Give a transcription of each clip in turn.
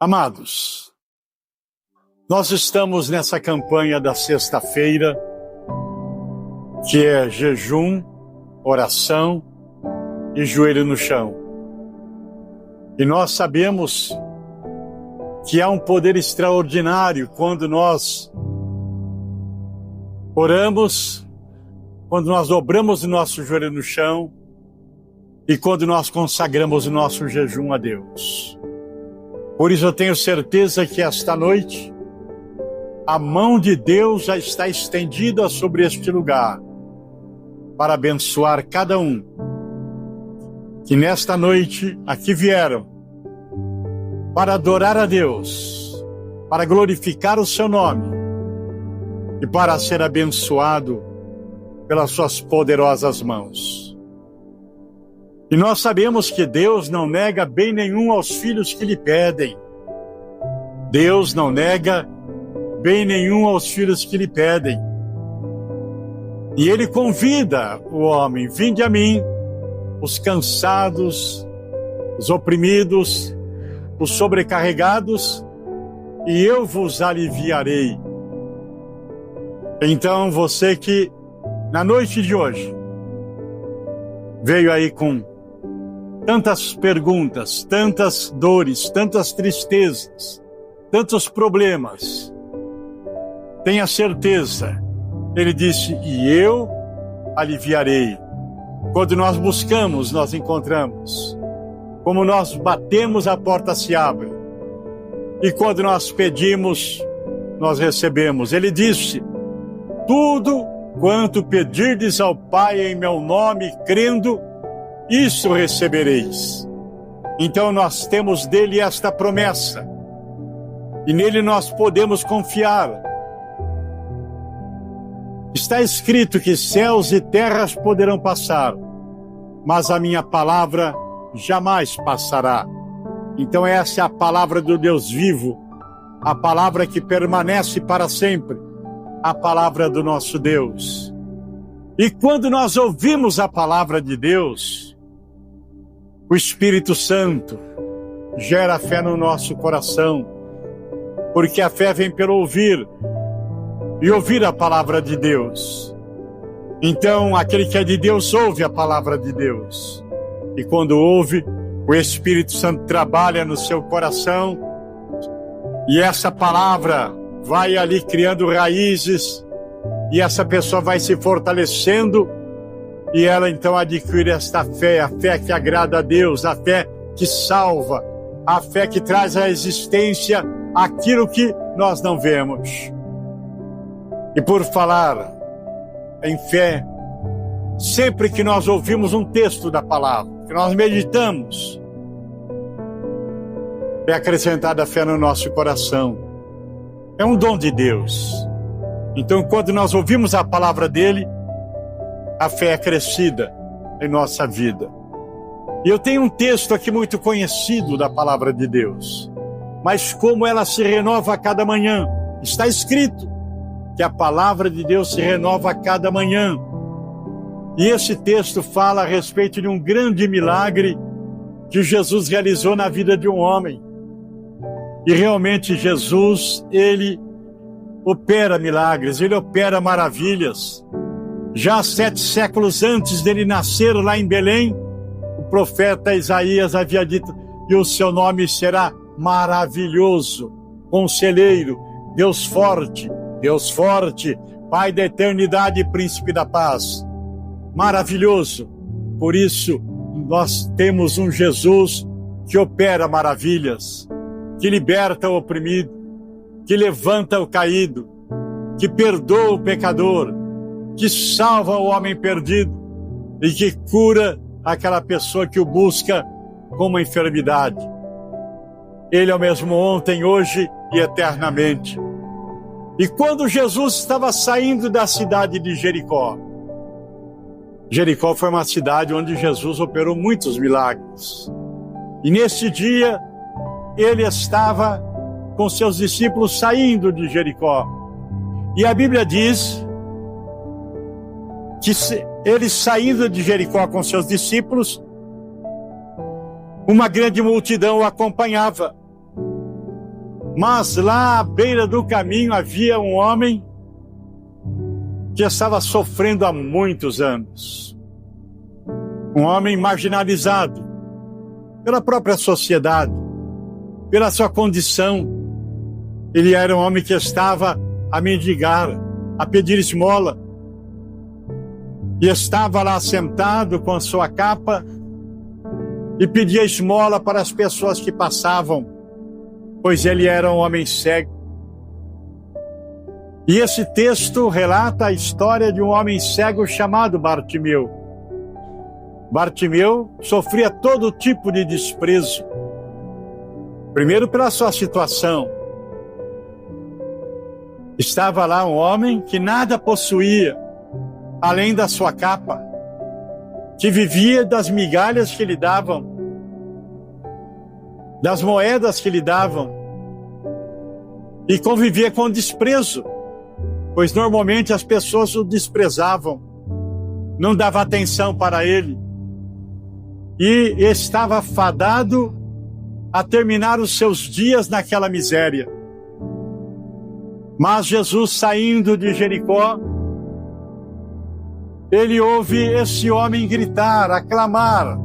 Amados, nós estamos nessa campanha da sexta-feira, que é jejum, oração e joelho no chão. E nós sabemos que há um poder extraordinário quando nós oramos, quando nós dobramos o nosso joelho no chão e quando nós consagramos o nosso jejum a Deus. Por isso eu tenho certeza que esta noite a mão de Deus já está estendida sobre este lugar para abençoar cada um que nesta noite aqui vieram para adorar a Deus, para glorificar o seu nome e para ser abençoado pelas suas poderosas mãos. E nós sabemos que Deus não nega bem nenhum aos filhos que lhe pedem. Deus não nega bem nenhum aos filhos que lhe pedem. E Ele convida o homem: vinde a mim, os cansados, os oprimidos, os sobrecarregados, e eu vos aliviarei. Então você que na noite de hoje veio aí com tantas perguntas, tantas dores, tantas tristezas, tantos problemas, tenha certeza, Ele disse, e eu aliviarei. Quando nós buscamos, nós encontramos. Como nós batemos, a porta se abre. E quando nós pedimos, nós recebemos. Ele disse, tudo quanto pedirdes ao Pai em meu nome, crendo, isso recebereis. Então nós temos dele esta promessa. E nele nós podemos confiar. Está escrito que céus e terras poderão passar, mas a minha palavra jamais passará. Então essa é a palavra do Deus vivo, a palavra que permanece para sempre, a palavra do nosso Deus. E quando nós ouvimos a palavra de Deus, o Espírito Santo gera fé no nosso coração, porque a fé vem pelo ouvir, e ouvir a palavra de Deus. Então, aquele que é de Deus ouve a palavra de Deus. E quando ouve, o Espírito Santo trabalha no seu coração, e essa palavra vai ali criando raízes, e essa pessoa vai se fortalecendo, e ela então adquire esta fé, a fé que agrada a Deus, a fé que salva, a fé que traz à existência aquilo que nós não vemos. E por falar em fé, sempre que nós ouvimos um texto da palavra, que nós meditamos, é acrescentada a fé no nosso coração. É um dom de Deus. Então, quando nós ouvimos a palavra dele, a fé é crescida em nossa vida. E eu tenho um texto aqui muito conhecido da palavra de Deus, mas como ela se renova a cada manhã. Está escrito que a palavra de Deus se renova a cada manhã. E esse texto fala a respeito de um grande milagre que Jesus realizou na vida de um homem. E realmente Jesus, ele opera milagres, ele opera maravilhas. Já 7 séculos antes dele nascer lá em Belém, o profeta Isaías havia dito, e o seu nome será maravilhoso, conselheiro, Deus forte, Pai da eternidade e príncipe da paz. Maravilhoso. Por isso, nós temos um Jesus que opera maravilhas, que liberta o oprimido, que levanta o caído, que perdoa o pecador, que salva o homem perdido e que cura aquela pessoa que o busca com uma enfermidade. Ele é o mesmo ontem, hoje e eternamente. E quando Jesus estava saindo da cidade de Jericó, Jericó foi uma cidade onde Jesus operou muitos milagres. E nesse dia, ele estava com seus discípulos saindo de Jericó. E a Bíblia diz que ele saindo de Jericó com seus discípulos, uma grande multidão o acompanhava. Mas lá à beira do caminho havia um homem que estava sofrendo há muitos anos. Um homem marginalizado pela própria sociedade, pela sua condição. Ele era um homem que estava a mendigar, a pedir esmola. E estava lá sentado com a sua capa e pedia esmola para as pessoas que passavam, pois ele era um homem cego. E esse texto relata a história de um homem cego chamado Bartimeu. Bartimeu sofria todo tipo de desprezo. Primeiro pela sua situação. Estava lá um homem que nada possuía, além da sua capa, que vivia das migalhas que lhe davam, das moedas que lhe davam, e convivia com desprezo, pois normalmente as pessoas o desprezavam, não davam atenção para ele, e estava fadado a terminar os seus dias naquela miséria. Mas Jesus, saindo de Jericó, ele ouve esse homem gritar, aclamar: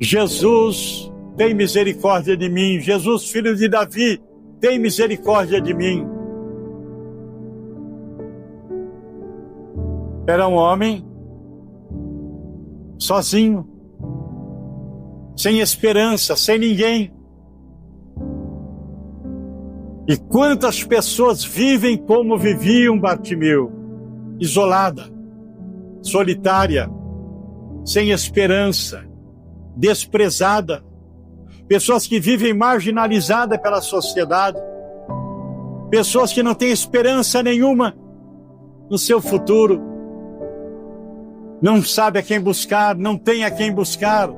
Jesus, tem misericórdia de mim. Jesus, filho de Davi, tem misericórdia de mim. Era um homem sozinho, sem esperança, sem ninguém. E quantas pessoas vivem como viviam Bartimeu, isolada, solitária, sem esperança, desprezada. Pessoas que vivem marginalizadas pela sociedade. Pessoas que não têm esperança nenhuma no seu futuro. Não sabe a quem buscar, não tem a quem buscar.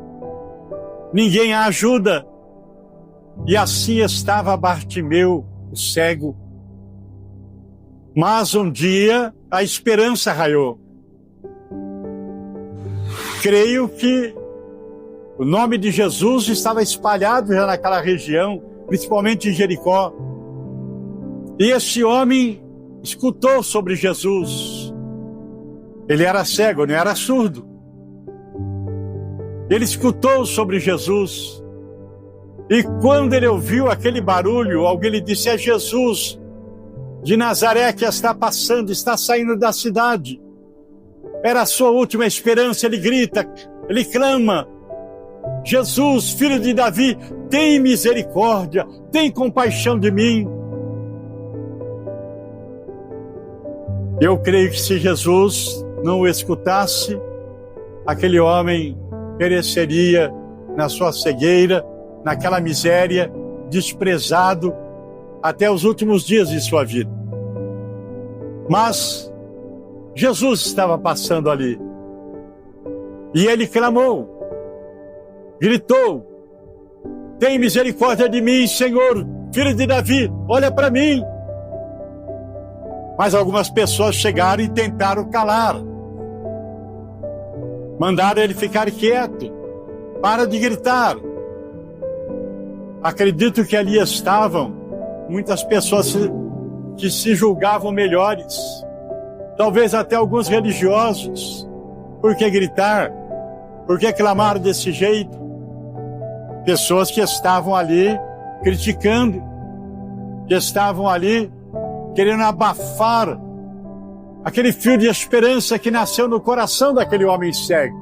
Ninguém a ajuda. E assim estava Bartimeu, o cego. Mas um dia a esperança raiou. Creio que o nome de Jesus estava espalhado já naquela região, principalmente em Jericó. E esse homem escutou sobre Jesus. Ele era cego, não era surdo. Ele escutou sobre Jesus. E quando ele ouviu aquele barulho, alguém lhe disse: é Jesus de Nazaré que está passando, está saindo da cidade. Era a sua última esperança. Ele grita, ele clama: Jesus, filho de Davi, tem misericórdia, tem compaixão de mim. Eu creio que se Jesus não o escutasse, aquele homem pereceria na sua cegueira, naquela miséria, desprezado até os últimos dias de sua vida. Mas Jesus estava passando ali e ele clamou, gritou: tem misericórdia de mim, Senhor, filho de Davi, olha para mim. Mas algumas pessoas chegaram e tentaram calar. Mandaram ele ficar quieto. Para de gritar. Acredito que ali estavam muitas pessoas que se julgavam melhores. Talvez até alguns religiosos. Por que gritar? Por que clamar desse jeito? Pessoas que estavam ali criticando, que estavam ali querendo abafar aquele fio de esperança que nasceu no coração daquele homem cego.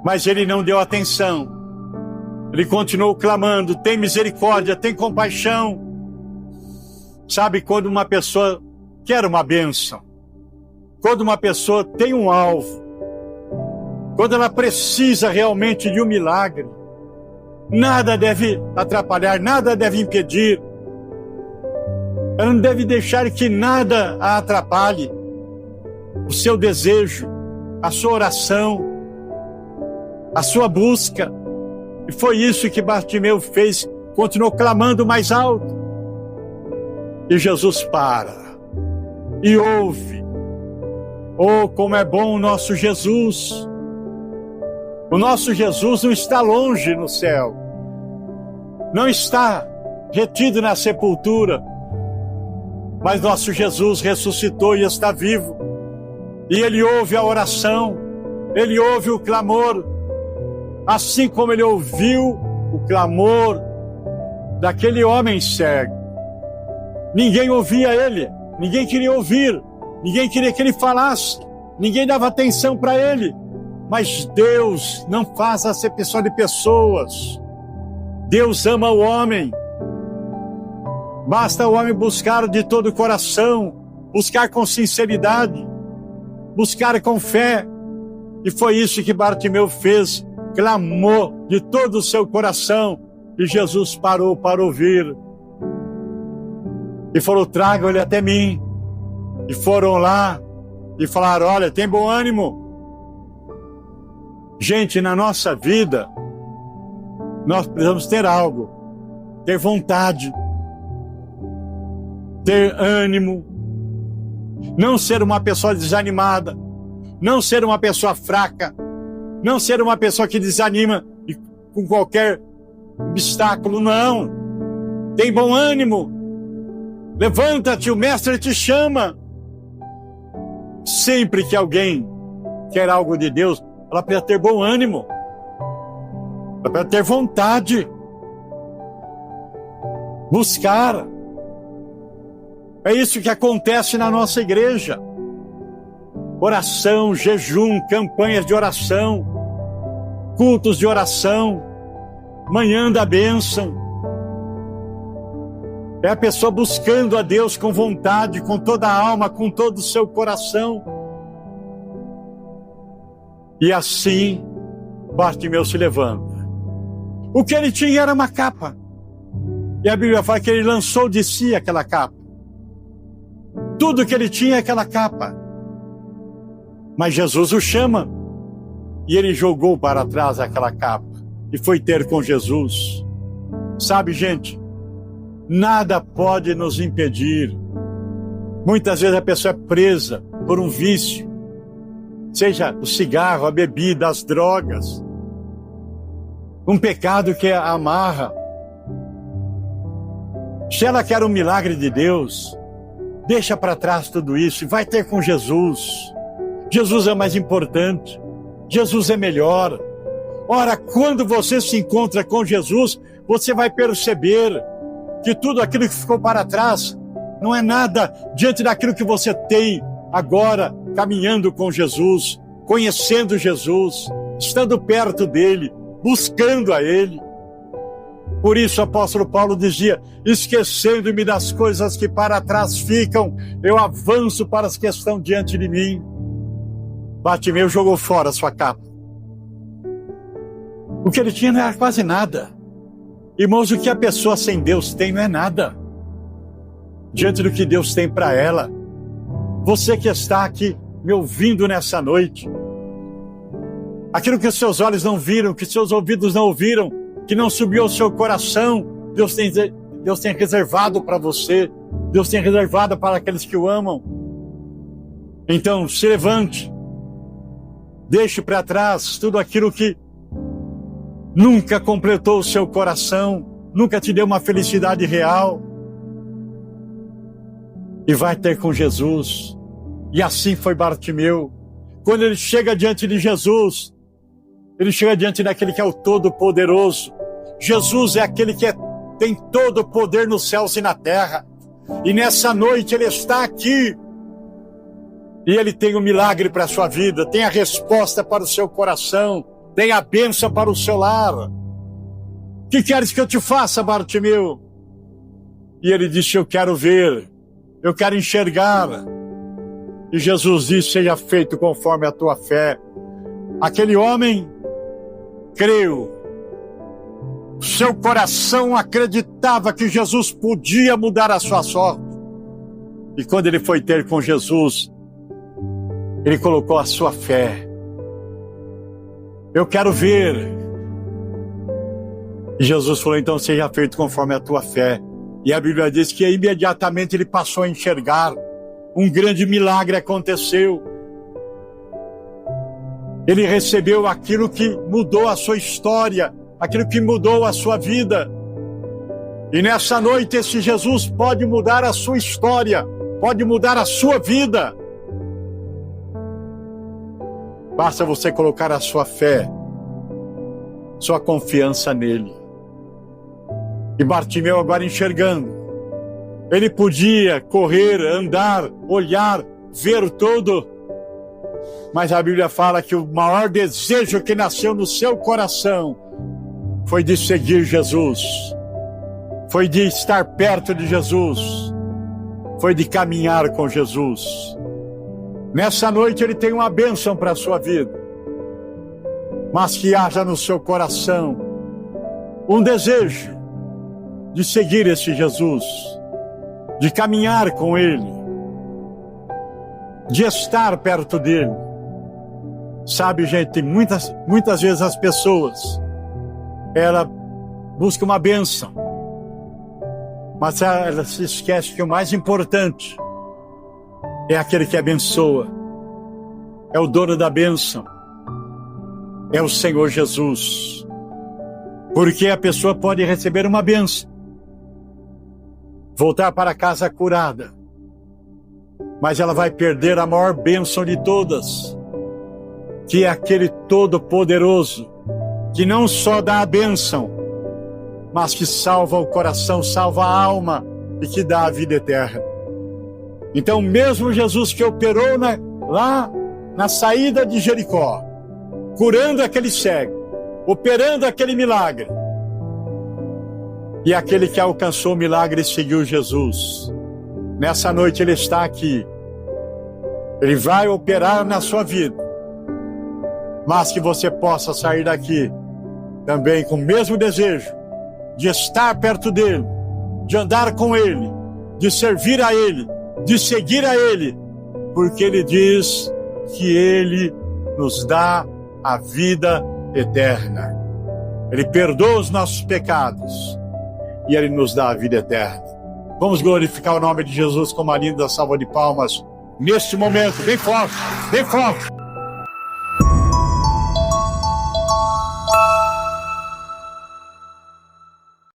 Mas ele não deu atenção. Ele continuou clamando: tem misericórdia, tem compaixão. Sabe, quando uma pessoa quer uma bênção, quando uma pessoa tem um alvo, quando ela precisa realmente de um milagre, nada deve atrapalhar, nada deve impedir. Ela não deve deixar que nada a atrapalhe. O seu desejo, a sua oração, a sua busca. E foi isso que Bartimeu fez, continuou clamando mais alto. E Jesus para e ouve. Oh, como é bom o nosso Jesus! O nosso Jesus não está longe no céu. não está retido na sepultura, mas nosso Jesus ressuscitou e está vivo. E Ele ouve a oração, Ele ouve o clamor, assim como Ele ouviu o clamor daquele homem cego. Ninguém ouvia Ele, ninguém queria ouvir, ninguém queria que Ele falasse, ninguém dava atenção para Ele. Mas Deus não faz acepção de pessoas. Deus ama o homem. Basta o homem buscar de todo o coração, buscar com sinceridade, buscar com fé. E foi isso que Bartimeu fez, clamou de todo o seu coração, e Jesus parou para ouvir. E falou: tragam ele até mim. E foram lá e falaram: olha, tem bom ânimo. Gente, na nossa vida, nós precisamos ter algo, ter vontade, ter ânimo, não ser uma pessoa desanimada, não ser uma pessoa fraca, não ser uma pessoa que desanima com qualquer obstáculo, não. Tem bom ânimo, levanta-te, o mestre te chama. Sempre que alguém quer algo de Deus, ela precisa ter bom ânimo, ela precisa ter vontade, buscar. É isso que acontece na nossa igreja. Oração, jejum, campanhas de oração, cultos de oração, manhã da bênção. É a pessoa buscando a Deus com vontade, com toda a alma, com todo o seu coração. E assim, Bartimeu se levanta. O que ele tinha era uma capa. E a Bíblia fala que ele lançou de si aquela capa. Tudo que ele tinha é aquela capa. Mas Jesus o chama. E ele jogou para trás aquela capa. E foi ter com Jesus. Sabe, gente, nada pode nos impedir. Muitas vezes a pessoa é presa por um vício. Seja o cigarro, a bebida, as drogas. Um pecado que a amarra. Se ela quer um milagre de Deus, deixa para trás tudo isso e vai ter com Jesus. Jesus é mais importante. Jesus é melhor. Ora, quando você se encontra com Jesus, você vai perceber que tudo aquilo que ficou para trás não é nada diante daquilo que você tem agora, caminhando com Jesus, conhecendo Jesus, estando perto dele, buscando a ele. Por isso o apóstolo Paulo dizia: esquecendo-me das coisas que para trás ficam, eu avanço para as que estão diante de mim. Bartimeu jogou fora a sua capa. O que ele tinha não era quase nada. Irmãos, o que a pessoa sem Deus tem não é nada diante do que Deus tem para ela. Você que está aqui me ouvindo nessa noite, aquilo que os seus olhos não viram, que seus ouvidos não ouviram, que não subiu ao seu coração, Deus tem reservado para você, Deus tem reservado para aqueles que o amam. Então, se levante, deixe para trás tudo aquilo que nunca completou o seu coração, nunca te deu uma felicidade real, e vai ter com Jesus. E assim foi Bartimeu. Quando ele chega diante de Jesus, ele chega diante daquele que é o Todo-Poderoso. Jesus é aquele que tem todo o poder nos céus e na terra. E nessa noite ele está aqui. E ele tem um milagre para a sua vida, tem a resposta para o seu coração, tem a bênção para o seu lar. O que queres que eu te faça, Bartimeu? E ele disse: eu quero ver, eu quero enxergar. E Jesus disse: seja feito conforme a tua fé. Aquele homem creu. Seu coração acreditava que Jesus podia mudar a sua sorte. E quando ele foi ter com Jesus, ele colocou a sua fé. Eu quero ver. E Jesus falou: então seja feito conforme a tua fé. E a Bíblia diz que imediatamente ele passou a enxergar. Um grande milagre aconteceu. Ele recebeu aquilo que mudou a sua história, aquilo que mudou a sua vida. E nessa noite esse Jesus pode mudar a sua história, pode mudar a sua vida. Basta você colocar a sua fé, sua confiança nele. E Bartimeu agora enxergando, ele podia correr, andar, olhar, ver tudo, mas a Bíblia fala que o maior desejo que nasceu no seu coração foi de seguir Jesus, foi de estar perto de Jesus, foi de caminhar com Jesus. Nessa noite ele tem uma bênção para a sua vida, mas que haja no seu coração um desejo de seguir esse Jesus, de caminhar com ele, de estar perto dele. Sabe, gente, muitas vezes as pessoas, ela busca uma bênção, mas ela se esquece que o mais importante é aquele que abençoa, é o dono da bênção, é o Senhor Jesus. Porque a pessoa pode receber uma bênção, voltar para casa curada, mas ela vai perder a maior bênção de todas, que é aquele Todo-Poderoso, que não só dá a bênção, mas que salva o coração, salva a alma e que dá a vida eterna. Então, mesmo Jesus que operou lá na saída de Jericó, curando aquele cego, operando aquele milagre, e aquele que alcançou o milagre e seguiu Jesus, nessa noite ele está aqui. Ele vai operar na sua vida, mas que você possa sair daqui também com o mesmo desejo de estar perto dele, de andar com ele, de servir a ele, de seguir a ele, porque ele diz que ele nos dá a vida eterna. Ele perdoa os nossos pecados e ele nos dá a vida eterna. Vamos glorificar o nome de Jesus com uma linda salva de palmas neste momento, bem forte, bem forte.